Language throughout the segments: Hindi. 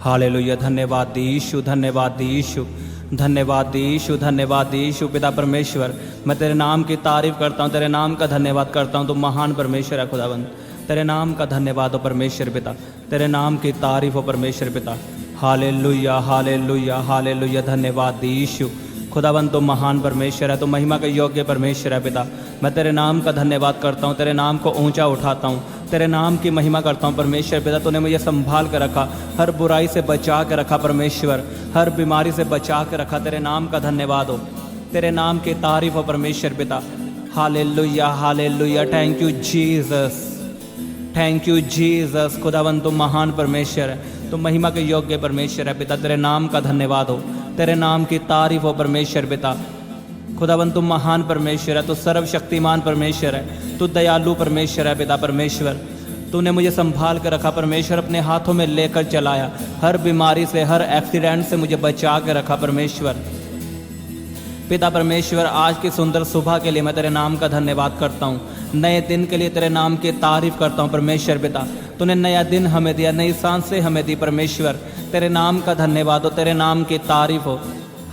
हालेलुया। धन्यवाद यीशु, धन्यवाद यीशु, धन्यवाद यीशु, धन्यवाद यीशु। पिता परमेश्वर, मैं तेरे नाम की तारीफ करता हूँ, तेरे नाम का धन्यवाद करता हूँ। तो महान परमेश्वर है खुदावंद, तेरे नाम का धन्यवाद हो परमेश्वर पिता, तेरे नाम की तारीफ हो परमेश्वर पिता। Hallelujah, hallelujah, hallelujah. धन्यवाद यीशु। खुदावंद तो महान परमेश्वर है, तो महिमा के योग्य परमेश्वर है पिता। मैं तेरे नाम का धन्यवाद करता हूँ, तेरे नाम को ऊंचा उठाता हूँ, तेरे नाम की महिमा करता हूँ परमेश्वर पिता। तूने मुझे संभाल के रखा, हर बुराई से बचा के रखा परमेश्वर, हर बीमारी से बचा के रखा। तेरे नाम का धन्यवाद हो, तेरे नाम की तारीफ हो परमेश्वर पिता। Hallelujah, hallelujah. Thank you Jesus, thank you Jesus. खुदावंद तो महान परमेश्वर है, तो महिमा के योग्य परमेश्वर है पिता। तेरे नाम का धन्यवाद हो, तेरे नाम की तारीफ हो परमेश्वर पिता। खुदावंद तुम महान परमेश्वर है, तो सर्वशक्तिमान परमेश्वर है, तो दयालु परमेश्वर है पिता परमेश्वर। तूने मुझे संभाल कर रखा परमेश्वर, अपने हाथों में लेकर चलाया, हर बीमारी से, हर एक्सीडेंट से मुझे बचा के रखा परमेश्वर पिता परमेश्वर। आज की सुंदर सुबह के लिए मैं तेरे नाम का धन्यवाद करता हूँ, नए दिन के लिए तेरे नाम की तारीफ करता हूँ परमेश्वर पिता। तूने नया दिन हमें दिया, नई सांसें हमें दी परमेश्वर, तेरे नाम का धन्यवाद हो, तेरे नाम की तारीफ हो।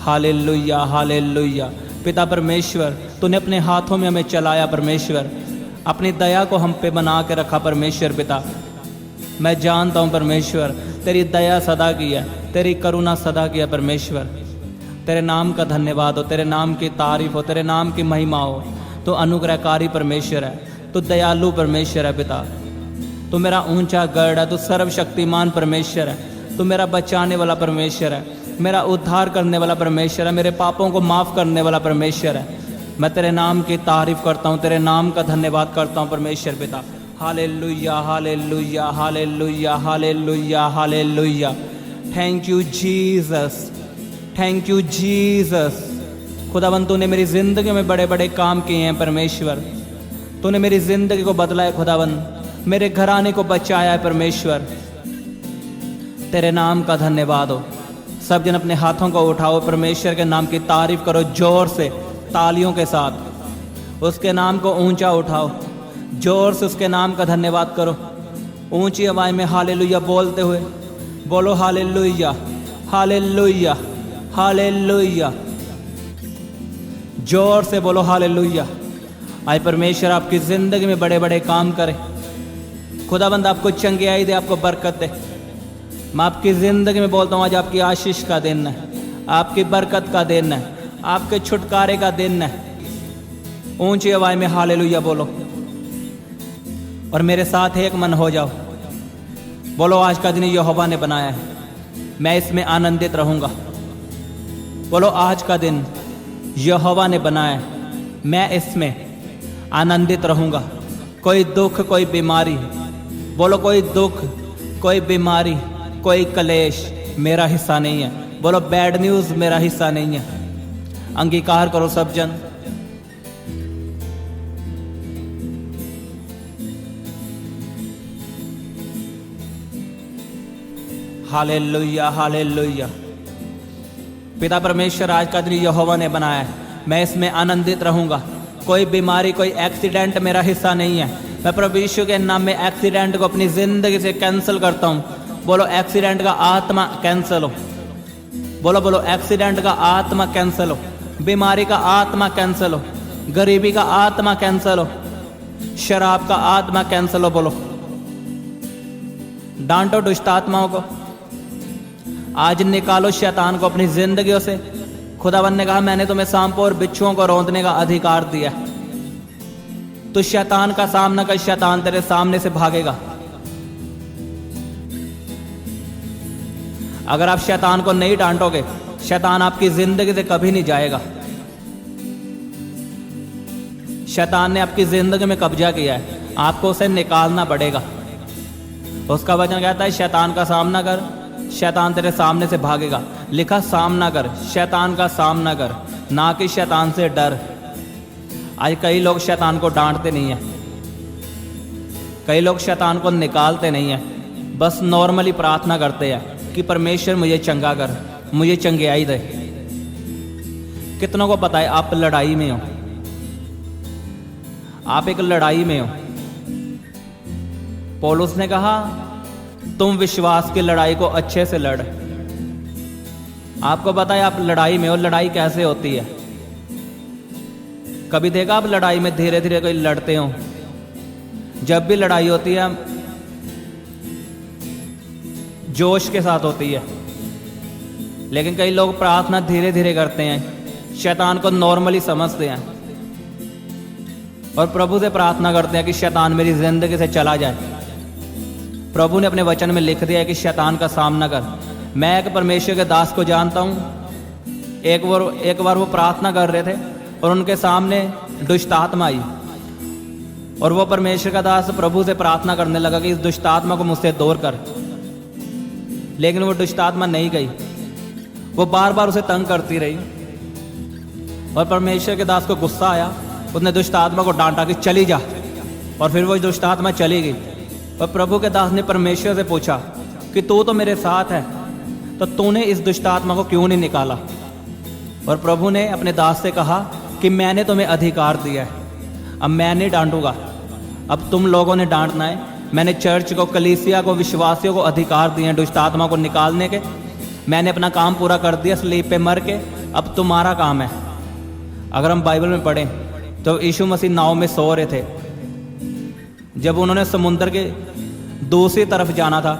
Hallelujah, hallelujah. पिता परमेश्वर, तूने अपने हाथों में हमें चलाया परमेश्वर, अपनी दया को हम पे बना के रखा परमेश्वर पिता। मैं जानता हूँ परमेश्वर, तेरी दया सदा की है, तेरी करुणा सदा की है परमेश्वर। तेरे नाम का धन्यवाद हो, तेरे नाम की तारीफ हो, तेरे नाम की महिमा हो। तो अनुग्रहकारी परमेश्वर है, तो दयालु परमेश्वर है पिता। तो मेरा ऊंचा गढ़ है, तो सर्वशक्तिमान परमेश्वर है, तो मेरा बचाने वाला परमेश्वर है, मेरा उद्धार करने वाला परमेश्वर है, मेरे पापों को माफ़ करने वाला परमेश्वर है। मैं तेरे नाम की तारीफ करता हूँ, तेरे नाम का धन्यवाद करता हूँ परमेश्वर पिता। Hallelujah, hallelujah, hallelujah, hallelujah, hallelujah. Thank you Jesus, thank you Jesus. खुदावंद तूने मेरी ज़िंदगी में बड़े बड़े काम किए हैं परमेश्वर, तूने मेरी ज़िंदगी को बदला है खुदावंद, मेरे घराने को बचाया है परमेश्वर। तेरे नाम का धन्यवाद हो। सब जन अपने हाथों को उठाओ, परमेश्वर के नाम की तारीफ करो जोर से, तालियों के साथ उसके नाम को ऊंचा उठाओ, जोर से उसके नाम का धन्यवाद करो। ऊंची आवाज़ में हालेलुया बोलते हुए बोलो, हालेलुया, हालेलुया, हालेलुया। जोर से बोलो हालेलुया। आए परमेश्वर आपकी ज़िंदगी में बड़े बड़े काम करे, खुदाबंद आपको चंगियाई दे, आपको बरकत दे। मैं आपकी ज़िंदगी में बोलता हूँ आज आपकी आशीष का दिन है, आपकी बरकत का दिन है, आपके छुटकारे का दिन है। ऊंची आवाज़ में हालेलुया बोलो और मेरे साथ एक मन हो जाओ। बोलो, आज का दिन यहोवा ने बनाया है, मैं इसमें आनंदित रहूँगा। बोलो, आज का दिन यहोवा ने बनाया है, मैं इसमें आनंदित रहूँगा। कोई दुख, कोई बीमारी, बोलो कोई दुख, कोई बीमारी, कोई कलेश मेरा हिस्सा नहीं है। बोलो, बैड न्यूज़ मेरा हिस्सा नहीं है। अंगीकार करो सब जन। Hallelujah, hallelujah. पिता परमेश्वर, आज का दिन यहोवा ने बनाया है, मैं इसमें आनंदित रहूंगा। कोई बीमारी, कोई एक्सीडेंट मेरा हिस्सा नहीं है। मैं प्रभु यीशु के नाम में एक्सीडेंट को अपनी ज़िंदगी से कैंसिल करता हूँ। बोलो, एक्सीडेंट का आत्मा कैंसिल हो। बोलो बोलो, एक्सीडेंट का आत्मा कैंसिल हो, बीमारी का आत्मा कैंसिल हो, गरीबी का आत्मा कैंसिल हो, शराब का आत्मा कैंसिल हो। बोलो, डांटो दुष्ट आत्माओं को, आज निकालो शैतान को अपनी जिंदगियों से। खुदावन ने कहा, मैंने तुम्हें सांपों और बिच्छुओं को रौंदने का अधिकार दिया। तो शैतान का सामना कर, शैतान तेरे सामने से भागेगा। अगर आप शैतान को नहीं डांटोगे, शैतान आपकी जिंदगी से कभी नहीं जाएगा। शैतान ने आपकी जिंदगी में कब्जा किया है, आपको उसे निकालना पड़ेगा। उसका वचन कहता है, शैतान का सामना कर, शैतान तेरे सामने से भागेगा। लिखा, सामना कर, शैतान का सामना कर, ना कि शैतान से डर। आज कई लोग शैतान को डांटते नहीं है, कई लोग शैतान को निकालते नहीं है, बस नॉर्मली प्रार्थना करते हैं कि परमेश्वर मुझे चंगा कर, मुझे चंगियाई दे। कितनों को पता है आप लड़ाई में हो, आप एक लड़ाई में हो। पौलुस ने कहा तुम विश्वास की लड़ाई को अच्छे से लड़। आपको पता है आप लड़ाई में हो, लड़ाई कैसे होती है? कभी देखा आप लड़ाई में धीरे धीरे कोई लड़ते हो? जब भी लड़ाई होती है जोश के साथ होती है, लेकिन कई लोग प्रार्थना धीरे धीरे करते हैं, शैतान को नॉर्मली समझते हैं और प्रभु से प्रार्थना करते हैं कि शैतान मेरी जिंदगी से चला जाए। प्रभु ने अपने वचन में लिख दिया है कि शैतान का सामना कर। मैं एक परमेश्वर के दास को जानता हूँ, एक बार वो प्रार्थना कर रहे थे और उनके सामने दुष्ट आत्मा आई और वो परमेश्वर का दास प्रभु से प्रार्थना करने लगा कि इस दुष्ट आत्मा को मुझसे दूर कर, लेकिन वो दुष्ट आत्मा नहीं गई। वो बार बार उसे तंग करती रही और परमेश्वर के दास को गुस्सा आया। उसने दुष्ट आत्मा को डांटा कि चली जा, और फिर वो दुष्ट आत्मा चली गई। और प्रभु के दास ने परमेश्वर से पूछा कि तू तो मेरे साथ है, तो तूने इस दुष्ट आत्मा को क्यों नहीं निकाला? और प्रभु ने अपने दास से कहा कि मैंने तुम्हें अधिकार दिया है, अब मैं नहीं डांटूंगा, अब तुम लोगों ने डांटना है। मैंने चर्च को, कलीसिया को, विश्वासियों को अधिकार दिए हैं दुष्ट आत्मा को निकालने के। मैंने अपना काम पूरा कर दिया स्लीप पे मर के, अब तुम्हारा काम है। अगर हम बाइबल में पढ़ें तो यीशु मसीह नाव में सो रहे थे। जब उन्होंने समुद्र के दूसरी तरफ जाना था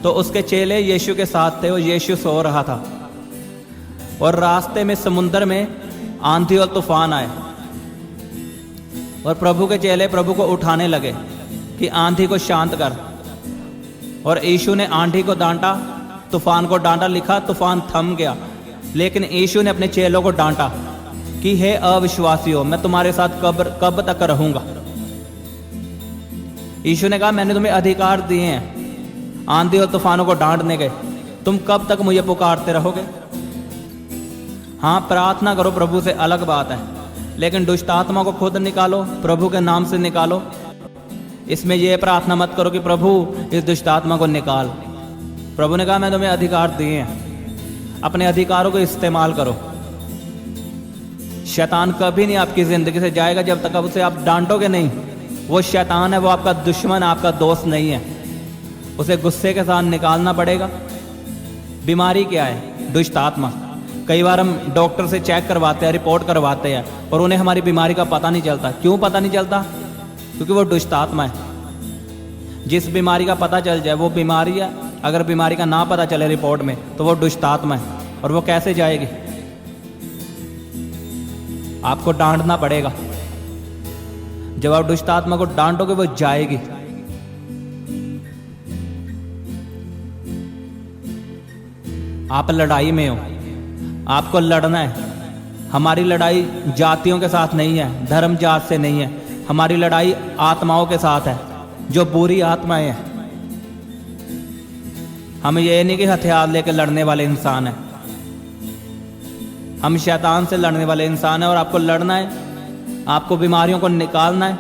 तो उसके चेले यीशु के साथ थे और यीशु सो रहा था। और रास्ते में समुद्र में आंधी और तूफान आए और प्रभु के चेले प्रभु को उठाने लगे कि आंधी को शांत कर। और यीशु ने आंधी को डांटा, तूफान को डांटा। लिखा तूफान थम गया, लेकिन यीशु ने अपने चेलों को डांटा कि हे अविश्वासियों, मैं तुम्हारे साथ कब तक रहूंगा। यीशु ने कहा मैंने तुम्हें अधिकार दिए हैं आंधी और तूफानों को डांटने के, तुम कब तक मुझे पुकारते रहोगे? हाँ, प्रार्थना करो प्रभु से, अलग बात है, लेकिन दुष्ट आत्मा को खुद निकालो, प्रभु के नाम से निकालो। इसमें यह प्रार्थना मत करो कि प्रभु इस दुष्ट आत्मा को निकाल। प्रभु ने कहा मैं तुम्हें अधिकार दिए हैं, अपने अधिकारों को इस्तेमाल करो। शैतान कभी नहीं आपकी जिंदगी से जाएगा जब तक उसे आप डांटोगे नहीं। वो शैतान है, वो आपका दुश्मन, आपका दोस्त नहीं है। उसे गुस्से के साथ निकालना पड़ेगा। बीमारी क्या है? दुष्ट आत्मा। कई बार हम डॉक्टर से चेक करवाते हैं, रिपोर्ट करवाते हैं और उन्हें हमारी बीमारी का पता नहीं चलता। क्यों पता नहीं चलता? क्योंकि वो दुष्ट आत्मा है। जिस बीमारी का पता चल जाए वो बीमारी है, अगर बीमारी का ना पता चले रिपोर्ट में तो वो दुष्ट आत्मा है। और वो कैसे जाएगी? आपको डांटना पड़ेगा। जब आप दुष्ट आत्मा को डांटोगे वो जाएगी। आप लड़ाई में हो, आपको लड़ना है। हमारी लड़ाई जातियों के साथ नहीं है, धर्म जात से नहीं है। हमारी लड़ाई आत्माओं के साथ है, जो बुरी आत्माएं हैं। हम ये नहीं कि हथियार लेकर लड़ने वाले इंसान हैं, हम शैतान से लड़ने वाले इंसान हैं। और आपको लड़ना है, आपको बीमारियों को निकालना है।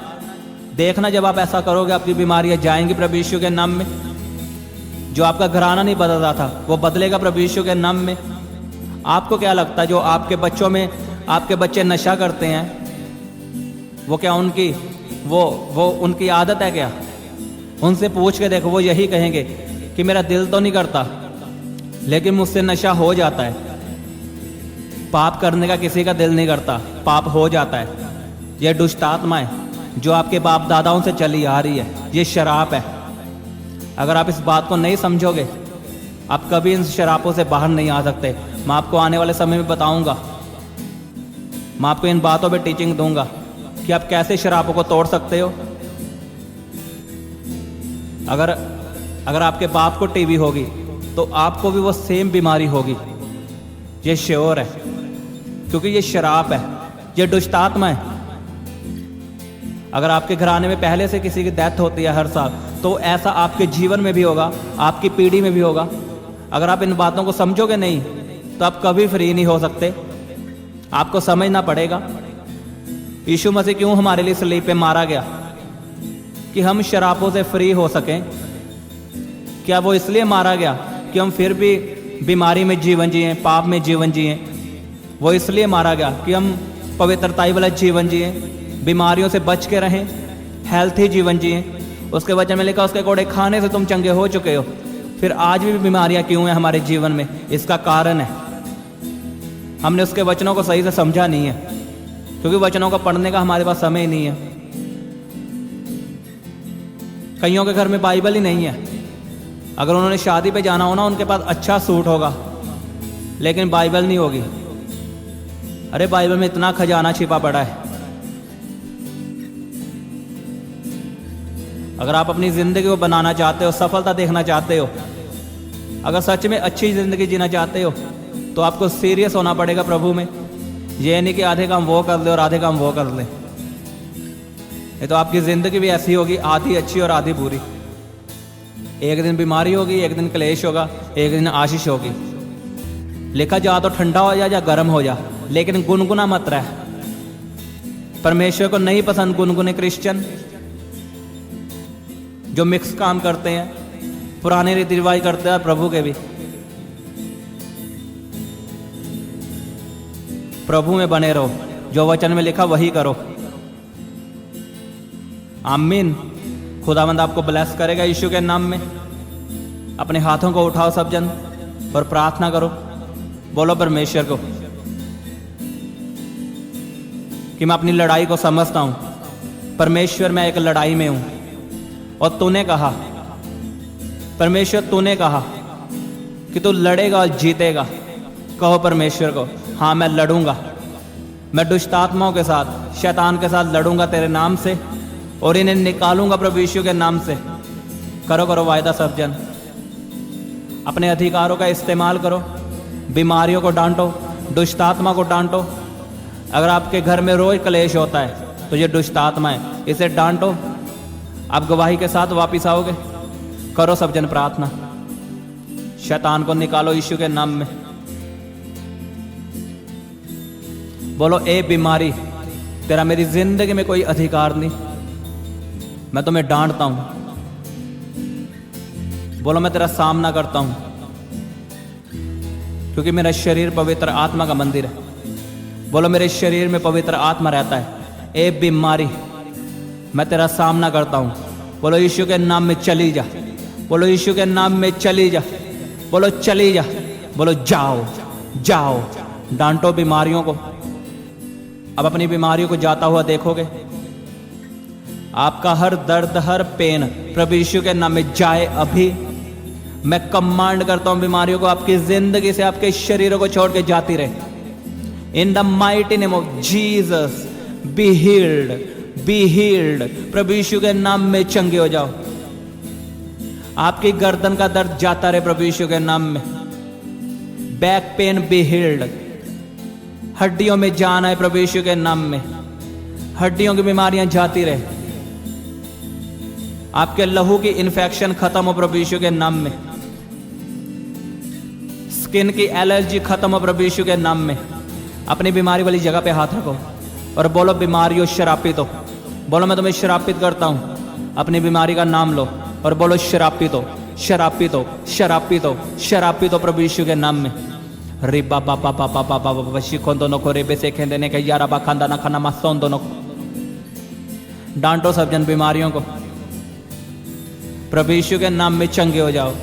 देखना जब आप ऐसा करोगे आपकी बीमारियां जाएंगी प्रभु यीशु के नाम में। जो आपका घराना नहीं बदल था वो बदलेगा प्रभु यीशु के नाम में। आपको क्या लगता है जो आपके बच्चों में, आपके बच्चे नशा करते हैं, वो क्या वो उनकी आदत है क्या? उनसे पूछ के देखो, वो यही कहेंगे कि मेरा दिल तो नहीं करता लेकिन मुझसे नशा हो जाता है। पाप करने का किसी का दिल नहीं करता, पाप हो जाता है। यह दुष्ट आत्मा है जो आपके बाप दादाओं से चली आ रही है, ये शराब है। अगर आप इस बात को नहीं समझोगे आप कभी इन शराबों से बाहर नहीं आ सकते। मैं आपको आने वाले समय में बताऊंगा, मैं आपको इन बातों पे टीचिंग दूंगा कि आप कैसे शराबों को तोड़ सकते हो। अगर आपके बाप को टीबी होगी तो आपको भी वो सेम बीमारी होगी, ये श्योर है, क्योंकि ये शराब है, ये दुष्ट आत्मा है। अगर आपके घराने में पहले से किसी की डेथ होती है हर साल, तो ऐसा आपके जीवन में भी होगा, आपकी पीढ़ी में भी होगा। अगर आप इन बातों को समझोगे नहीं तो आप कभी फ्री नहीं हो सकते। आपको समझना पड़ेगा यीशु मसीह क्यों हमारे लिए सलीब पे मारा गया, कि हम शराबों से फ्री हो सकें। क्या वो इसलिए मारा गया कि हम फिर भी बीमारी में जीवन जिए, पाप में जीवन जिए? वो इसलिए मारा गया कि हम पवित्रताई वाला जीवन जिए, बीमारियों से बच के रहें, हेल्थी जीवन जिए। उसके वचन में लिखा उसके कोड़े खाने से तुम चंगे हो चुके हो। फिर आज भी बीमारियां क्यों हैं हमारे जीवन में? इसका कारण है हमने उसके वचनों को सही से समझा नहीं है, क्योंकि वचनों को पढ़ने का हमारे पास समय ही नहीं है। कईयों के घर में बाइबल ही नहीं है। अगर उन्होंने शादी पे जाना हो ना, उनके पास अच्छा सूट होगा लेकिन बाइबल नहीं होगी। अरे बाइबल में इतना खजाना छिपा पड़ा है। अगर आप अपनी ज़िंदगी को बनाना चाहते हो, सफलता देखना चाहते हो, अगर सच में अच्छी ज़िंदगी जीना चाहते हो, तो आपको सीरियस होना पड़ेगा प्रभु में। ये नहीं कि आधे काम वो कर ले और आधे काम वो कर ले। ये तो आपकी ज़िंदगी भी ऐसी होगी, आधी अच्छी और आधी बुरी। एक दिन बीमारी होगी, एक दिन क्लेश होगा, एक दिन आशीष होगी। लिखा जा तो ठंडा हो जा या गर्म हो जा, लेकिन गुनगुना मत रह। परमेश्वर को नहीं पसंद गुनगुने क्रिश्चियन जो मिक्स काम करते हैं, पुराने रीति रिवाज करते हैं, प्रभु के भी। प्रभु में बने रहो, जो वचन में लिखा वही करो। आमीन। खुदावंद आपको ब्लेस करेगा यीशु के नाम में। अपने हाथों को उठाओ सब जन और प्रार्थना करो। बोलो परमेश्वर को कि मैं अपनी लड़ाई को समझता हूं। परमेश्वर मैं एक लड़ाई में हूं और तूने कहा, परमेश्वर तूने कहा कि तू लड़ेगा और जीतेगा। कहो परमेश्वर को, हाँ मैं लड़ूंगा। मैं दुष्ट आत्माओं के साथ, शैतान के साथ लड़ूंगा तेरे नाम से और इन्हें निकालूंगा प्रभु यीशु के नाम से। करो करो वायदा सब जन। अपने अधिकारों का इस्तेमाल करो। बीमारियों को डांटो, दुष्ट आत्मा को डांटो। अगर आपके घर में रोज क्लेश होता है तो ये दुष्ट आत्मा है, इसे डांटो। आप गवाही के साथ वापिस आओगे। करो सब जन प्रार्थना। शैतान को निकालो यीशु के नाम में। बोलो, ए बीमारी, तेरा मेरी जिंदगी में कोई अधिकार नहीं। मैं तुम्हें डांटता हूं। बोलो, मैं तेरा सामना करता हूं, क्योंकि मेरा शरीर पवित्र आत्मा का मंदिर है। बोलो, मेरे शरीर में पवित्र आत्मा रहता है। ए बीमारी, मैं तेरा सामना करता हूं। बोलो, यीशु के नाम में चली जा। बोलो, यीशु के नाम में चली जा। बोलो, चली जा। बोलो, जाओ जाओ। डांटो बीमारियों को। अब अपनी बीमारियों को जाता हुआ देखोगे। आपका हर दर्द, हर पेन प्रभु यीशु के नाम में जाए अभी। मैं कमांड करता हूं बीमारियों को आपकी जिंदगी से, आपके शरीरों को छोड़ के जाती रहे। In the mighty name of Jesus be healed, be healed. प्रभु यीशु के नाम में चंगे हो जाओ। आपकी गर्दन का दर्द जाता रहे प्रभु यीशु के नाम में। Back pain be healed. हड्डियों में जान आए प्रभु यीशु के नाम में। हड्डियों की बीमारियां जाती रहे। आपके लहू की इन्फेक्शन खत्म हो प्रभु यीशु के नाम में। स्किन की एलर्जी खत्म हो प्रभु यीशु के नाम में। अपनी बीमारी वाली जगह पे हाथ रखो और बोलो, बीमारियों श्रापित हो। बोलो, मैं तुम्हें श्रापित करता हूं। अपनी बीमारी का नाम लो और बोलो, श्रापित हो, श्रापित हो, श्रापित हो, श्रापित हो प्रभु यीशु के नाम में। रिबा बाबा बाबा बाबा बाबा शिकों दोनों को रेबे से खेंदे ने के यारा बा खांदा ना खाना मासों दोनों को। डांटो सब जन बीमारियों को। प्रभु यीशु के नाम में चंगे हो जाओ,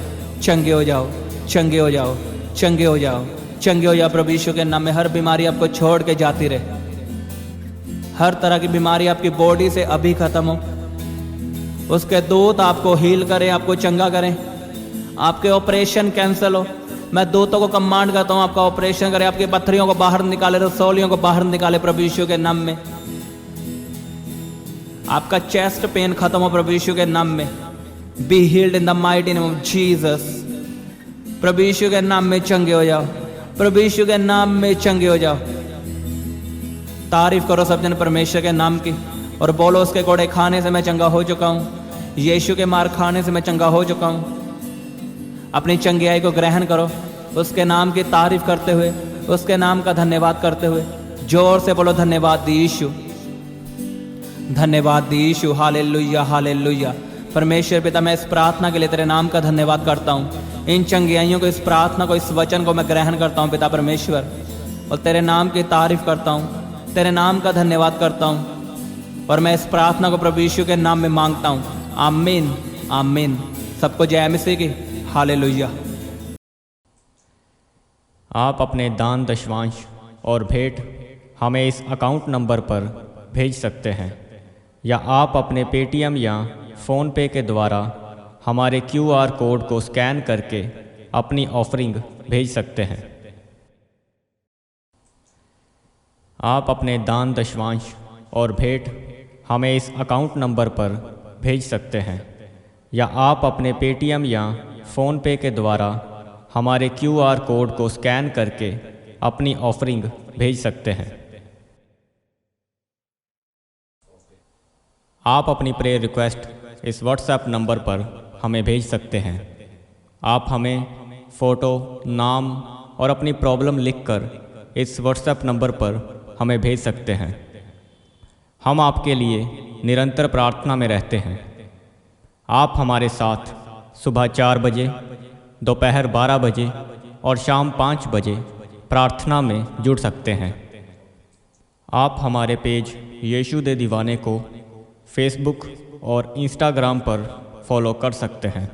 चंगे हो जाओ, चंगे हो जाओ, चंगे हो जाओ, चंगे हो जाओ। प्रभु यीशु के नाम में हर बीमारी आपको छोड़ के जाती रहे। हर तरह की बीमारी आपकी बॉडी से अभी खत्म हो। उसके दूत आपको हील करें, आपको चंगा करें। आपके ऑपरेशन कैंसिल हो। मैं दूतों को कमांड करता हूं, आपका ऑपरेशन करें, आपकी पत्थरियों को बाहर निकाले, रसौलियों को बाहर निकाले प्रभु यीशु के नाम में। आपका चेस्ट पेन खत्म हो प्रभु यीशु के नाम में। Be healed in the mighty name of Jesus. प्रभु यीशु के नाम में चंगे हो जाओ। प्रभु यीशु के नाम में चंगे हो जाओ। तारीफ करो सब जन परमेश्वर के नाम की और बोलो, उसके कोड़े खाने से मैं चंगा हो चुका हूं। यीशु के मार खाने से मैं चंगा हो चुका हूं। अपनी चंगियाई को ग्रहण करो, उसके नाम की तारीफ करते हुए, उसके नाम का धन्यवाद करते हुए जोर से बोलो, धन्यवाद यीशु, धन्यवाद यीशु। Hallelujah, hallelujah. परमेश्वर पिता, मैं इस प्रार्थना के लिए तेरे नाम का धन्यवाद करता हूँ। इन चंगियाइयों को, इस प्रार्थना को, इस वचन को मैं ग्रहण करता हूँ पिता परमेश्वर, और तेरे नाम की तारीफ करता हूँ, तेरे नाम का धन्यवाद करता हूँ। और मैं इस प्रार्थना को प्रभु यीशु के नाम में मांगता हूँ। आमीन आमीन। सबको जय मसीह की। हालेलुया। आप अपने दान दशवांश और भेंट हमें इस अकाउंट नंबर पर भेज सकते हैं, या आप अपने पेटीएम या फ़ोन पे के द्वारा हमारे QR कोड को स्कैन करके अपनी ऑफरिंग भेज सकते हैं। आप अपने दान दशवांश और भेंट हमें इस अकाउंट नंबर पर भेज सकते हैं, या आप अपने पेटीएम या फ़ोन पे के द्वारा हमारे QR कोड को स्कैन करके अपनी ऑफरिंग भेज सकते हैं। आप अपनी प्रेयर रिक्वेस्ट इस व्हाट्सएप नंबर पर हमें भेज सकते हैं। आप हमें फ़ोटो, नाम और अपनी प्रॉब्लम लिखकर इस व्हाट्सएप नंबर पर हमें भेज सकते हैं। हम आपके लिए निरंतर प्रार्थना में रहते हैं। आप हमारे साथ सुबह 4 बजे, दोपहर 12 बजे और शाम 5 बजे प्रार्थना में जुड़ सकते हैं। आप हमारे पेज यीशु दे दीवाने को फेसबुक और इंस्टाग्राम पर फॉलो कर सकते हैं।